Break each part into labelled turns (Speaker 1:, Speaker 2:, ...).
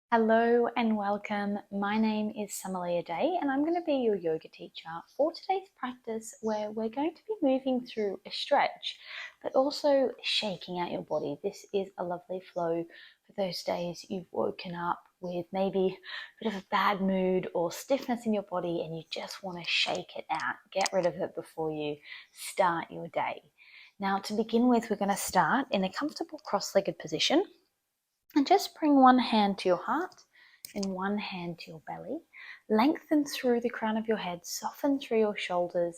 Speaker 1: Hello and welcome. My name is Summalea Day and I'm going to be your yoga teacher for today's practice where we're going to be moving through a stretch but also shaking out your body. This is a lovely flow for those days you've woken up with maybe a bit of a bad mood or stiffness in your body and you just want to shake it out, get rid of it before you start your day. Now to begin with, we're going to start in a comfortable cross-legged position. And just bring one hand to your heart and one hand to your belly. Lengthen through the crown of your head, soften through your shoulders,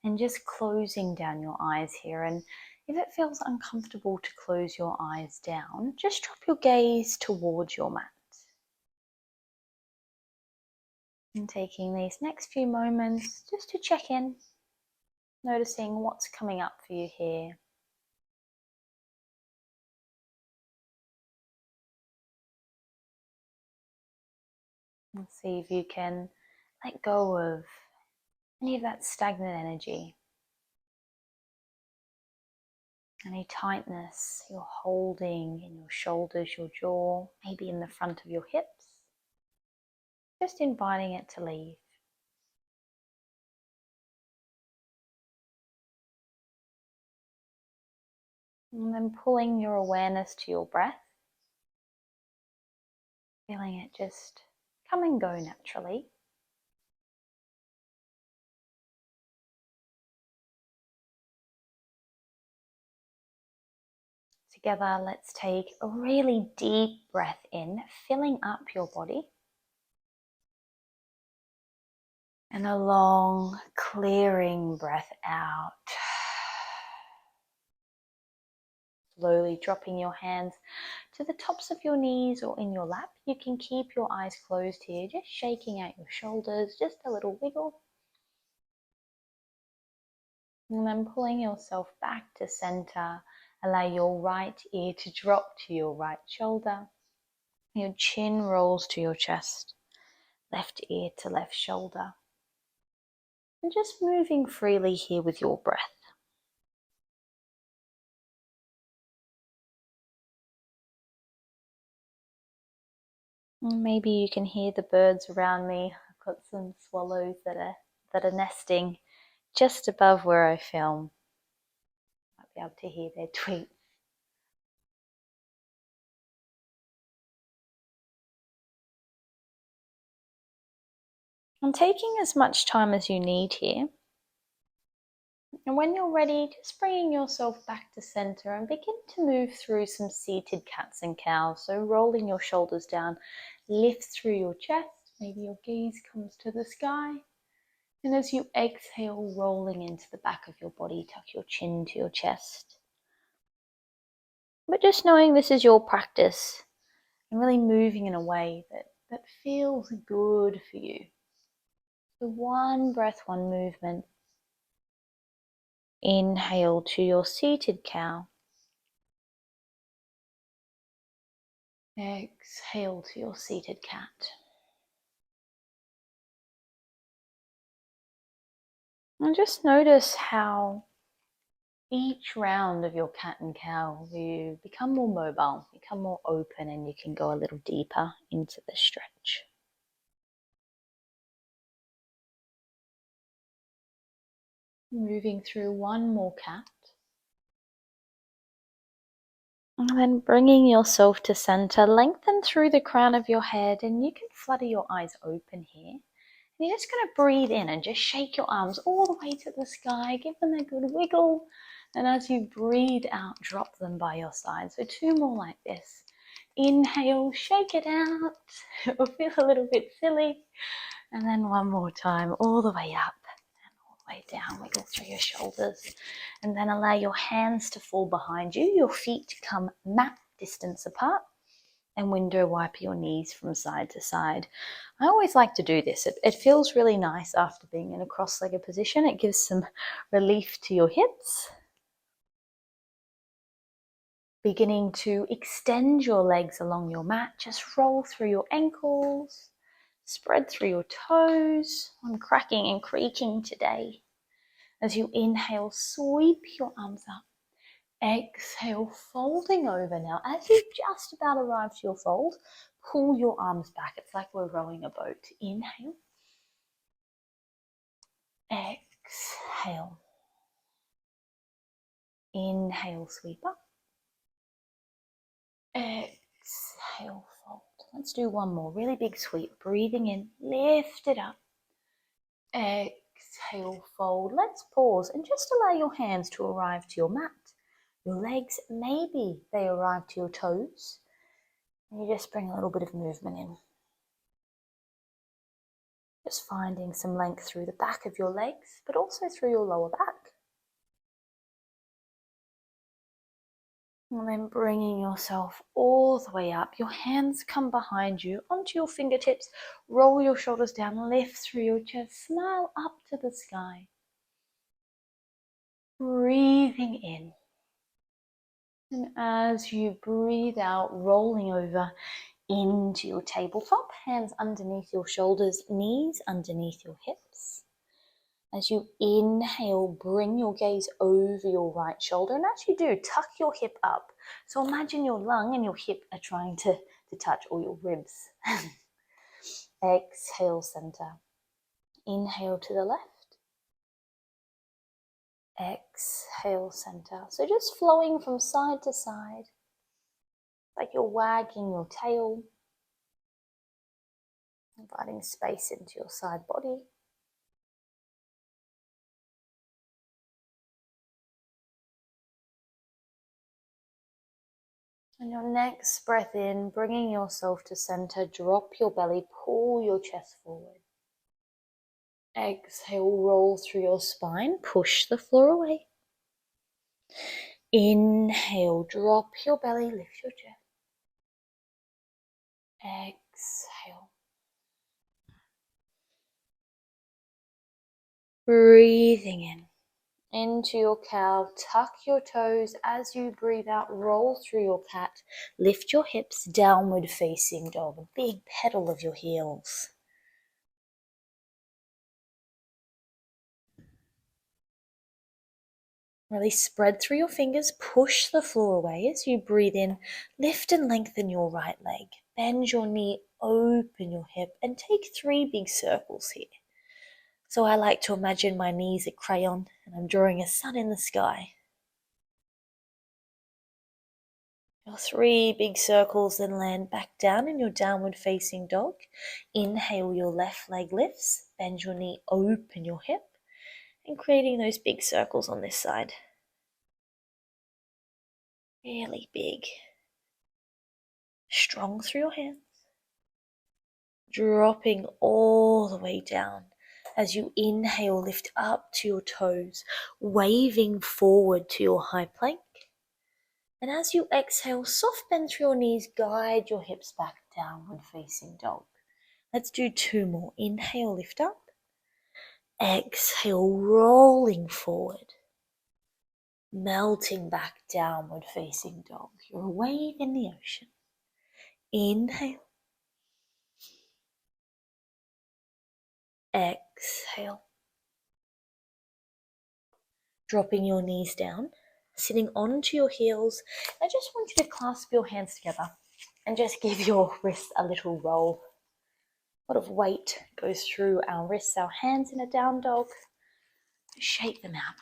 Speaker 1: and just closing down your eyes here. And if it feels uncomfortable to close your eyes down, just drop your gaze towards your mat. And taking these next few moments just to check in, noticing what's coming up for you here. And see if you can let go of any of that stagnant energy, any tightness you're holding in your shoulders, your jaw, maybe in the front of your hips. Just inviting it to leave. And then pulling your awareness to your breath, feeling it just come and go naturally. Together, let's take a really deep breath in, filling up your body. And a long, clearing breath out. Slowly dropping your hands to the tops of your knees or in your lap. You can keep your eyes closed here, just shaking out your shoulders, just a little wiggle. And then pulling yourself back to center. Allow your right ear to drop to your right shoulder. Your chin rolls to your chest. Left ear to left shoulder. And just moving freely here with your breath. And maybe you can hear the birds around me. I've got some swallows that are nesting just above where I film. Might be able to hear their tweets. I'm taking as much time as you need here. And when you're ready, just bringing yourself back to center and begin to move through some seated cats and cows. So rolling your shoulders down, lift through your chest. Maybe your gaze comes to the sky. And as you exhale, rolling into the back of your body, tuck your chin to your chest. But just knowing this is your practice and really moving in a way that feels good for you. So one breath, one movement. Inhale to your seated cow. Exhale to your seated cat. And just notice how each round of your cat and cow you become more mobile, become more open, and you can go a little deeper into the stretch. Moving through one more cat. And then bringing yourself to center, lengthen through the crown of your head, and you can flutter your eyes open here. And you're just going to breathe in and just shake your arms all the way to the sky, give them a good wiggle. And as you breathe out, drop them by your side. So two more like this. Inhale, shake it out. It will feel a little bit silly. And then one more time, all the way up and all the way down. Wiggle through your shoulders. And then allow your hands to fall behind you, your feet to come mat distance apart, and window wipe your knees from side to side. I always like to do this. It feels really nice after being in a cross-legged position. It gives some relief to your hips. Beginning to extend your legs along your mat. Just roll through your ankles. Spread through your toes. I'm cracking and creaking today. As you inhale, sweep your arms up. Exhale, folding over now. As you just about arrive to your fold, pull your arms back. It's like we're rowing a boat. Inhale. Exhale. Inhale, sweep up. Exhale, fold. Let's do one more. Really big sweep. Breathing in, lift it up. Exhale, fold. Let's pause and just allow your hands to arrive to your mat. Your legs, maybe they arrive to your toes. And you just bring a little bit of movement in. Just finding some length through the back of your legs, but also through your lower back. And then bringing yourself all the way up. Your hands come behind you onto your fingertips. Roll your shoulders down, lift through your chest, smile up to the sky. Breathing in. And as you breathe out, rolling over into your tabletop, hands underneath your shoulders, knees underneath your hips. As you inhale, bring your gaze over your right shoulder, and as you do, tuck your hip up. So imagine your lung and your hip are trying to touch, all your ribs. Exhale, center. Inhale to the left. Exhale, center. So just flowing from side to side, like you're wagging your tail, inviting space into your side body. And your next breath in, bringing yourself to center, drop your belly, pull your chest forward. Exhale, roll through your spine, push the floor away. Inhale, drop your belly, lift your chest. Exhale. Breathing in. Into your cow, tuck your toes. As you breathe out, roll through your cat. Lift your hips, downward facing dog. A big pedal of your heels. Really spread through your fingers, push the floor away as you breathe in. Lift and lengthen your right leg. Bend your knee, open your hip, and take 3 big circles here. So I like to imagine my knees a crayon and I'm drawing a sun in the sky. Your 3 big circles, then land back down in your downward facing dog. Inhale, your left leg lifts, bend your knee, open your hip, and creating those big circles on this side. Really big. Strong through your hands. Dropping all the way down. As you inhale, lift up to your toes, waving forward to your high plank. And as you exhale, soft bend through your knees, guide your hips back, downward facing dog. Let's do 2 more. Inhale, lift up. Exhale, rolling forward. Melting back, downward facing dog. You're a wave in the ocean. Inhale. Exhale. Dropping your knees down, sitting onto your heels. I just want you to clasp your hands together and just give your wrists a little roll. A lot of weight goes through our wrists, our hands in a down dog. Shake them out.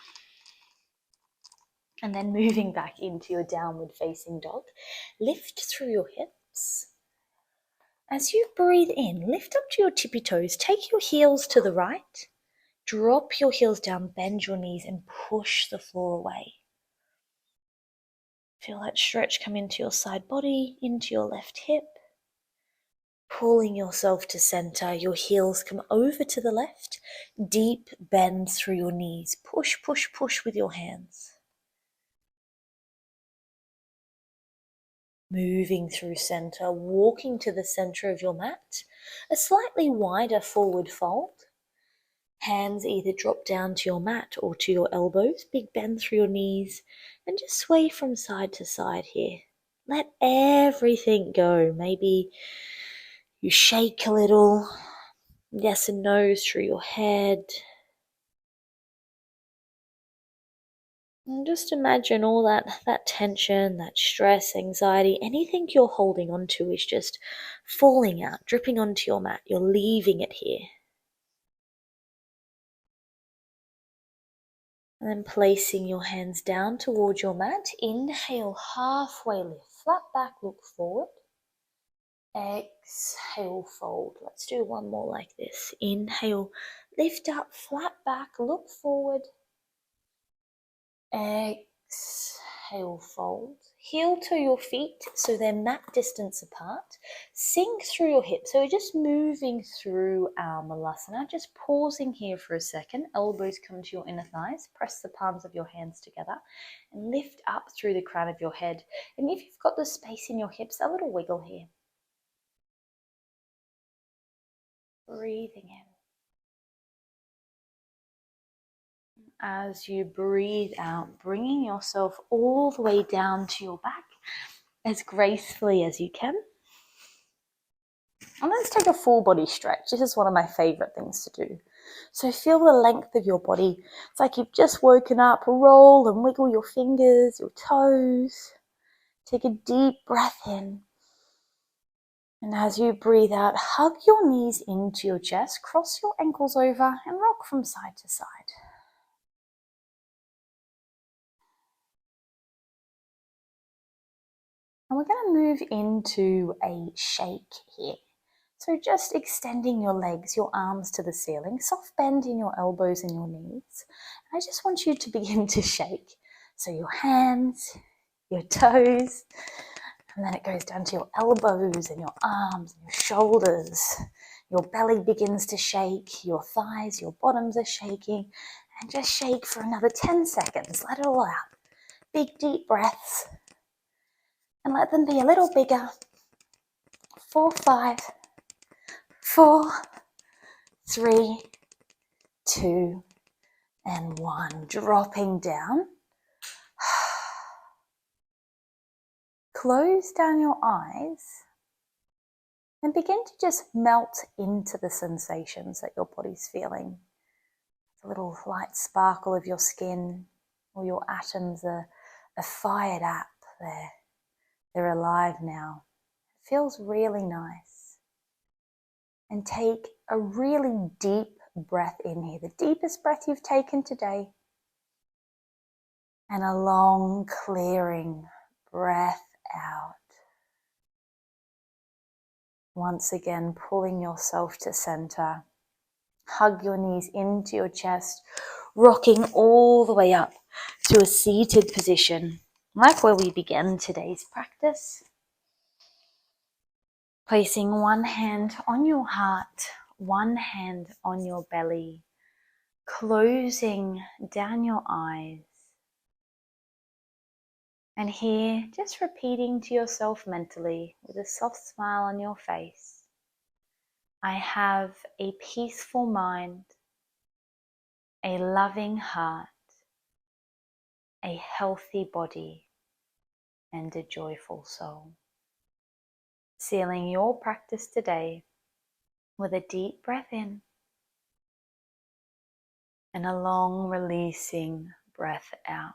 Speaker 1: And then moving back into your downward facing dog. Lift through your hips. As you breathe in, lift up to your tippy toes. Take your heels to the right. Drop your heels down, bend your knees and push the floor away. Feel that stretch come into your side body, into your left hip. Pulling yourself to center, your heels come over to the left. Deep bend through your knees. Push, push, push with your hands. Moving through center, walking to the center of your mat. A slightly wider forward fold. Hands either drop down to your mat or to your elbows. Big bend through your knees and just sway from side to side here. Let everything go. Maybe you shake a little. Yes and no's through your head. And just imagine all that tension, that stress, anxiety, anything you're holding on to is just falling out, dripping onto your mat. You're leaving it here. And then placing your hands down towards your mat. Inhale, halfway lift. Flat back, look forward. Exhale, fold. Let's do one more like this. Inhale, lift up, flat back, look forward. Exhale, fold. Heel to your feet so they're mat distance apart. Sink through your hips. So we're just moving through our malasana. Just pausing here for a second. Elbows come to your inner thighs. Press the palms of your hands together and lift up through the crown of your head. And if you've got the space in your hips, a little wiggle here. Breathing in. As you breathe out, bringing yourself all the way down to your back as gracefully as you can. And let's take a full body stretch. This is one of my favorite things to do. So feel the length of your body. It's like you've just woken up. Roll and wiggle your fingers, your toes. Take a deep breath in. And as you breathe out, hug your knees into your chest, cross your ankles over and rock from side to side. And we're going to move into a shake here. So just extending your legs, your arms to the ceiling, soft bend in your elbows and your knees. I just want you to begin to shake. So your hands, your toes, and then it goes down to your elbows and your arms and your shoulders. Your belly begins to shake, your thighs, your bottoms are shaking, and just shake for another 10 seconds. Let it all out. Big, deep breaths, and let them be a little bigger. 4, 5, 4, 3, 2, and 1. Dropping down. Close down your eyes and begin to just melt into the sensations that your body's feeling. The little light sparkle of your skin, or your atoms are fired up. They're alive now. It feels really nice. And take a really deep breath in here, the deepest breath you've taken today. And a long clearing breath out. Once again, pulling yourself to center. Hug your knees into your chest, rocking all the way up to a seated position, like where we began today's practice. Placing one hand on your heart, one hand on your belly, closing down your eyes. And here, just repeating to yourself mentally with a soft smile on your face, I have a peaceful mind, a loving heart, a healthy body, and a joyful soul. Sealing your practice today with a deep breath in and a long releasing breath out.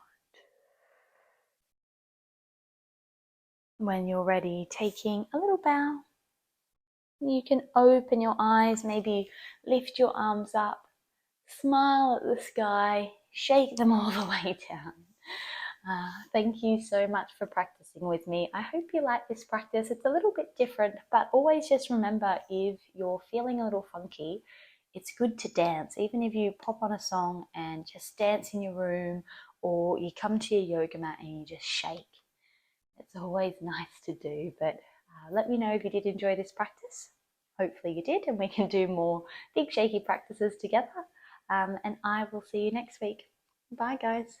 Speaker 1: When you're ready, taking a little bow, you can open your eyes, maybe lift your arms up, smile at the sky, shake them all the way down. Thank you so much for practicing with me. I hope you like this practice. It's a little bit different, but always just remember, if you're feeling a little funky, it's good to dance. Even if you pop on a song and just dance in your room, or you come to your yoga mat and you just shake. It's always nice to do, but let me know if you did enjoy this practice. Hopefully you did, and we can do more big shaky practices together. And I will see you next week. Bye guys.